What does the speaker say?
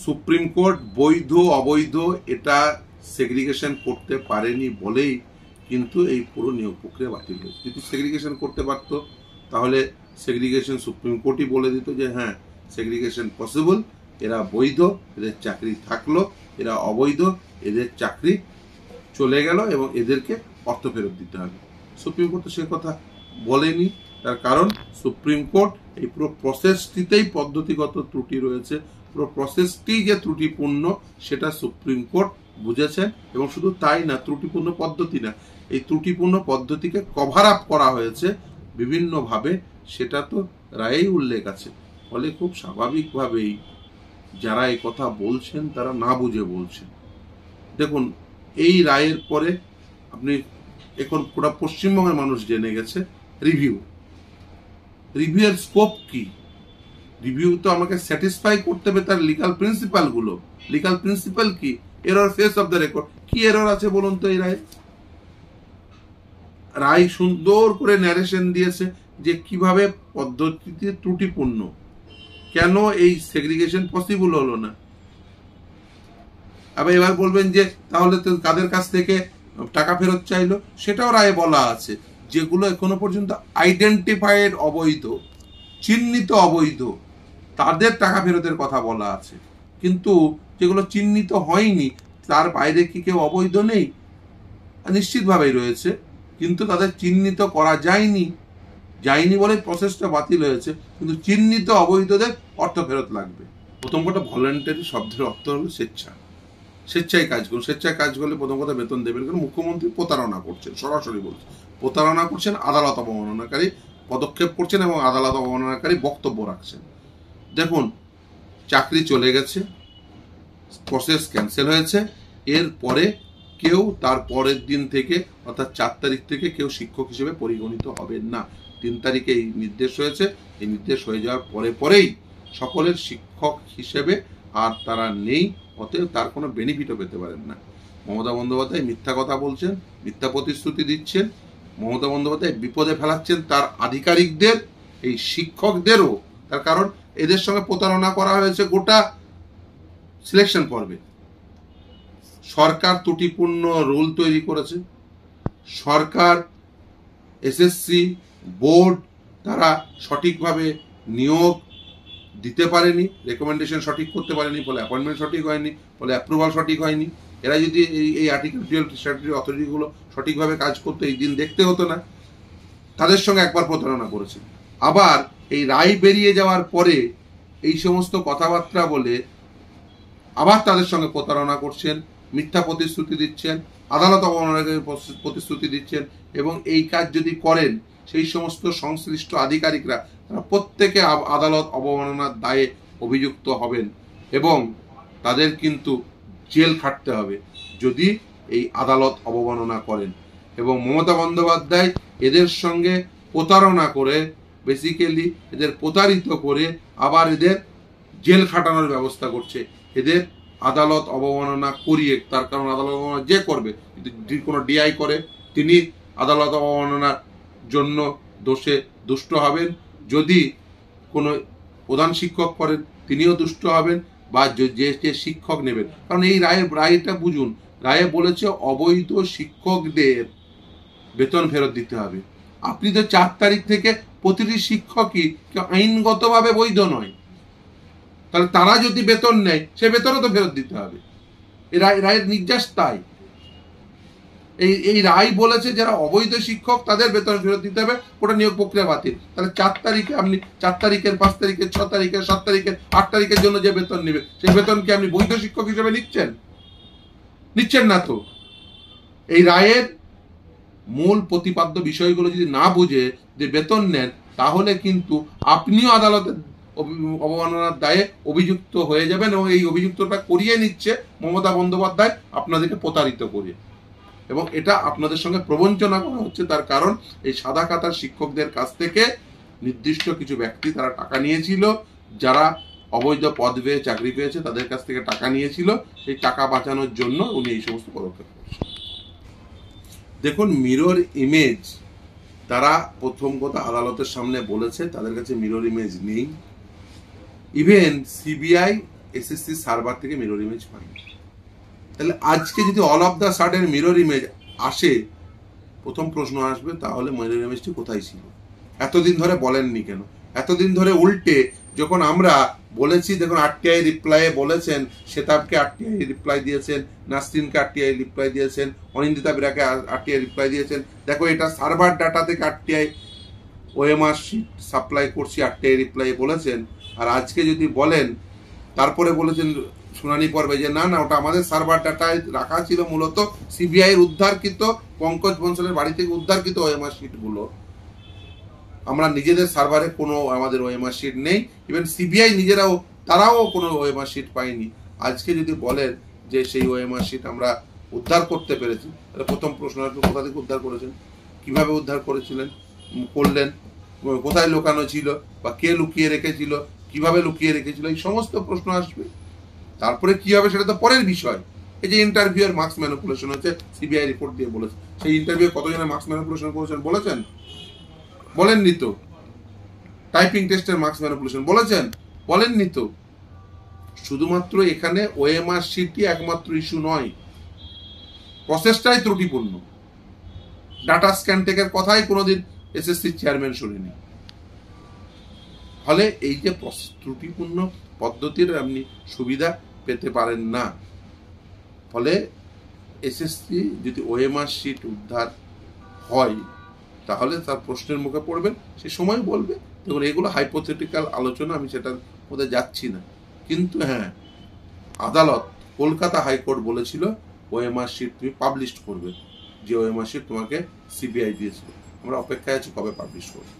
Supreme court বৈধ অবৈধ এটা সেগ্রিগেশন করতে পারেনি বলেই কিন্তু এই পুরো নিয়োগ প্রক্রিয়া বাতিল হয়েছে। যদি সেগ্রিগেশন করতে পারত তাহলে সেগ্রিগেশন সুপ্রিম কোর্টই বলে দিত যে হ্যাঁ সেগ্রিগেশন পসিবল, এরা বৈধ, এদের চাকরি থাকলো, এরা অবৈধ, এদের চাকরি চলে গেল এবং এদেরকে অর্থ ফেরত দিতে হবে। সুপ্রিম কোর্ট তো সে কথা বলেনি। তার কারণ সুপ্রিম কোর্ট এই পুরো প্রসেসটিতেই পদ্ধতিগত ত্রুটি রয়েছে, পুরো প্রসেসটি যে ত্রুটিপূর্ণ সেটা সুপ্রিম কোর্ট বুঝেছেন। এবং শুধু তাই না, ত্রুটিপূর্ণ পদ্ধতি না, এই ত্রুটিপূর্ণ পদ্ধতিকে কভার আপ করা হয়েছে বিভিন্নভাবে, সেটা তো রায়েই উল্লেখ আছে। ফলে খুব স্বাভাবিকভাবেই যারা এই কথা বলছেন তারা না বুঝে বলছেন। দেখুন, এই রায়ের পরে আপনি এখন পুরো পশ্চিমবঙ্গের মানুষ জেনে গেছে রিভিউয়ের স্কোপ কি। রিভিউ তো আমাকে স্যাটিসফাই করতে হবে তার লিগাল প্রিন্সিপাল গুলো। লিগাল প্রিন্সিপাল কি? Error face of the record. কি এরর আছে বলুন তো এই রায়? রায় সুন্দর করে ন্যারেশন দিয়েছে যে কিভাবে পদ্ধতিতে ত্রুটিপূর্ণ, কেন এই সেগ্রিগেশন পসিবল হলো না। আবার এবার বলবেন যে তাহলে তো কাদের কাছ থেকে টাকা ফেরত চাইলো, সেটাও রায়ে বলা আছে। যেগুলো এখনো পর্যন্ত আইডেন্টিফাইড অবৈধ, চিহ্নিত অবৈধ, তাদের টাকা ফেরতের কথা বলা আছে। কিন্তু যেগুলো চিহ্নিত হয়নি তার বাইরে কি কেউ অবৈধ নেই? নিশ্চিতভাবেই রয়েছে, কিন্তু তাদের চিহ্নিত করা যায়নি বলে প্রসেসটা বাতিল হয়েছে। কিন্তু চিহ্নিত অবৈধদের অর্থ ফেরত লাগবে। প্রথম কথা, ভলেন্টারি শব্দের অর্থ হলো স্বেচ্ছায় কাজ করুন। স্বেচ্ছায় কাজ করলে প্রথম কথা বেতন দেবেন, কারণ মুখ্যমন্ত্রী প্রতারণা করছেন, সরাসরি বলছেন প্রতারণা করছেন, আদালত অবমাননাকারী পদক্ষেপ করছেন এবং আদালত অবমাননাকারী বক্তব্য রাখছেন। দেখুন, চাকরি চলে গেছে, প্রসেস ক্যান্সেল হয়েছে, এরপরে কেউ তার পরের দিন থেকে অর্থাৎ 4 তারিখ থেকে কেউ শিক্ষক হিসেবে পরিগণিত হবেন না। 3 তারিখে এই নির্দেশ হয়েছে। এই নির্দেশ হয়ে যাওয়ার পরেই সকলের শিক্ষক হিসেবে আর তারা নেই, অতএব তার কোনো বেনিফিটও পেতে পারেন না। মমতা বন্দ্যোপাধ্যায় মিথ্যা কথা বলছেন, মিথ্যা প্রতিশ্রুতি দিচ্ছেন। মমতা বন্দ্যোপাধ্যায় বিপদে ফেলাচ্ছেন তার আধিকারিকদের, এই শিক্ষকদেরও। তার কারণ এদের সঙ্গে প্রতারণা করা হয়েছে গোটা সিলেকশন পর্বে। সরকার ত্রুটিপূর্ণ রুল তৈরি করেছে, সরকার এসএসসি বোর্ড তারা সঠিকভাবে নিয়োগ দিতে পারেনি, রেকমেন্ডেশন সঠিক করতে পারেনি, ফলে অ্যাপয়েন্টমেন্ট সঠিক হয়নি, ফলে অ্যাপ্রুভাল সঠিক হয়নি। এরা যদি এই আর্টিকেল 12 স্ট্যাটুটরি অথরিটিগুলো সঠিকভাবে কাজ করতো, এই দিন দেখতে হতো না। তাদের সঙ্গে একবার প্রতারণা করেছে। আবার এই রায় বেরিয়ে যাওয়ার পরে এই সমস্ত কথাবার্তা বলে আবার তাদের সঙ্গে প্রতারণা করছেন, মিথ্যা প্রতিশ্রুতি দিচ্ছেন, আদালত অবমাননার প্রতিশ্রুতি দিচ্ছেন। এবং এই কাজ যদি করেন সেই সমস্ত সংশ্লিষ্ট আধিকারিকরা তারা প্রত্যেকে আদালত অবমাননার দায়ে অভিযুক্ত হবেন এবং তাদের কিন্তু জেল খাটতে হবে যদি এই আদালত অবমাননা করেন। এবং মমতা বন্দ্যোপাধ্যায় এদের সঙ্গে প্রতারণা করে, বেসিক্যালি এদের প্রতারিত করে আবার এদের জেল খাটানোর ব্যবস্থা করছে। এদের আদালত অবমাননা করিয়ে, তার কারণ আদালত অবমাননা যে করবে, যদি কোনো ডিআই করে তিনি আদালত অবমাননার জন্য দোষে দুষ্ট হবেন, যদি কোনো প্রধান শিক্ষক করেন তিনিও দুষ্ট হবেন, বা যে শিক্ষক নেবেন। কারণ এই রায়টা বুঝুন, রায়ে বলেছে অবৈধ শিক্ষকদের বেতন ফেরত দিতে হবে। আপনি তো 4 তারিখ থেকে প্রতিটি শিক্ষকই আইনগতভাবে বৈধ নয়, তাহলে তারা যদি বেতন নেয় সে বেতনও তো ফেরত দিতে হবে। এই রায়ের নির্যাস তাই। এই রায় বলেছে যারা অবৈধ শিক্ষক তাদের বেতন ফেরত দিতে হবে, ওটা নিয়োগ প্রক্রিয়া বাতিল। তাহলে 4 তারিখে আপনি 4 তারিখের 5 তারিখের 6 তারিখের 7 তারিখের 8 তারিখের জন্য যে বেতন নেবে সেই বেতন কি আপনি বৈধ শিক্ষক হিসেবে নিচ্ছেন না তো। এই রায়ের মূল প্রতিপাদ্য বিষয়গুলো যদি না বুঝে যে বেতন নেন, তাহলে কিন্তু আপনিও আদালতের অবমাননার দায়ে অভিযুক্ত হয়ে যাবেন এবং এই অভিযুক্তটা করিয়ে নিচ্ছে মমতা বন্দ্যোপাধ্যায় আপনাদেরকে প্রতারিত করে। এবং এটা আপনাদের সঙ্গে প্রবঞ্চনা করা হচ্ছে। তার কারণ এই সাদা কাতার শিক্ষকদের কাছ থেকে নির্দিষ্ট কিছু ব্যক্তি তারা টাকা নিয়েছিল, যারা অবৈধ পদ পেয়ে চাকরি পেয়েছে তাদের কাছ থেকে টাকা নিয়েছিল, সেই টাকা বাঁচানোর জন্য উনি এই সমস্ত পদক্ষেপ করছেন। দেখুন, মিরর ইমেজ তারা প্রথম কথা আদালতের সামনে বলেছে তাদের কাছে মিরর ইমেজ নেই। ইভেন সিবিআই এসএসসি সার্ভার থেকে মিরর ইমেজ পাইনি। তাহলে আজকে যদি all of the sudden mirror image আসে, প্রথম প্রশ্ন আসবে তাহলে মিরর ইমেজটি কোথায় ছিল, এতদিন ধরে বলেননি কেন? এতদিন ধরে উল্টে যখন আমরা বলেছি, দেখুন আরটিআই রিপ্লাই বলেছেন, শেতাবকে আরটিআই রিপ্লাই দিয়েছেন, নাসরিনকে আরটিআই রিপ্লাই দিয়েছেন, অনিন্দিতা বিরাকে আরটিআই রিপ্লাই দিয়েছেন, দেখো এটা সার্ভার ডাটা থেকে আরটিআই ওএমআর শিট সাপ্লাই করছি, আরটিআই রিপ্লাই বলেছেন। আর আজকে যদি বলেন, তারপরে বলেছেন শুনানি পর্বে যে না না ওটা আমাদের সার্ভার ডাটায় রাখা ছিল, মূলত সিবিআই উদ্ধারকৃত পঙ্কজ বনসলের বাড়ি থেকে উদ্ধারকৃত ওএমআর শিটগুলো, আমরা নিজেদের সার্ভারে কোনো আমাদের ওএমআর শিট নেই, ইভেন সিবিআই নিজেরাও তারাও কোনো ওএমআর শিট পায়নি। আজকে যদি বলেন যে সেই ওএমআর শিট আমরা উদ্ধার করতে পেরেছি, তাহলে প্রথম প্রশ্ন আসবে কোথা থেকে উদ্ধার করেছেন, কিভাবে উদ্ধার করেছিলেন, করলেন, কোথায় লুকানো ছিল, বা কে লুকিয়ে রেখেছিল, কিভাবে লুকিয়ে রেখেছিল, এই সমস্ত প্রশ্ন আসবে। তারপরে কি হবে সেটা তো পরের বিষয়। এই যে ইন্টারভিউয়ের মার্কস ম্যানিপুলেশন হচ্ছে, সিবিআই রিপোর্ট দিয়ে বলেছে, সেই ইন্টারভিউ কতজনের মার্কস ম্যানিপুলেশন করেছেন বলেছেন? বলেননি তো। টাইপিং টেস্টের মার্কস ম্যানিপুলেশন বলেছেন? বলেননি তো। শুধুমাত্র এখানে ওএমআর শিটই একমাত্র ইস্যু নয়, প্রসেসটাই ত্রুটিপূর্ণ। ডাটা স্ক্যান টেকের কথাই কোনোদিন এসএসসি চেয়ারম্যান শুনিনি। ফলে এই যে ত্রুটিপূর্ণ পদ্ধতির আপনি সুবিধা পেতে পারেন না। ফলে এসএসসি যদি ওএমআর শিট উদ্ধার হয় তাহলে তার প্রশ্নের মুখে পড়বেন, সে সময় বলবে। দেখুন এগুলো হাইপোথেটিক্যাল আলোচনা, আমি সেটার মধ্যে যাচ্ছি না। কিন্তু হ্যাঁ, আদালত কলকাতা হাইকোর্ট বলেছিল ওএমআর শিট তুমি পাবলিশ করবে, যে ওএমআর শিট তোমাকে সিবিআই দিয়েছিল। আমরা অপেক্ষায় আছি কবে পাবলিশ করবে।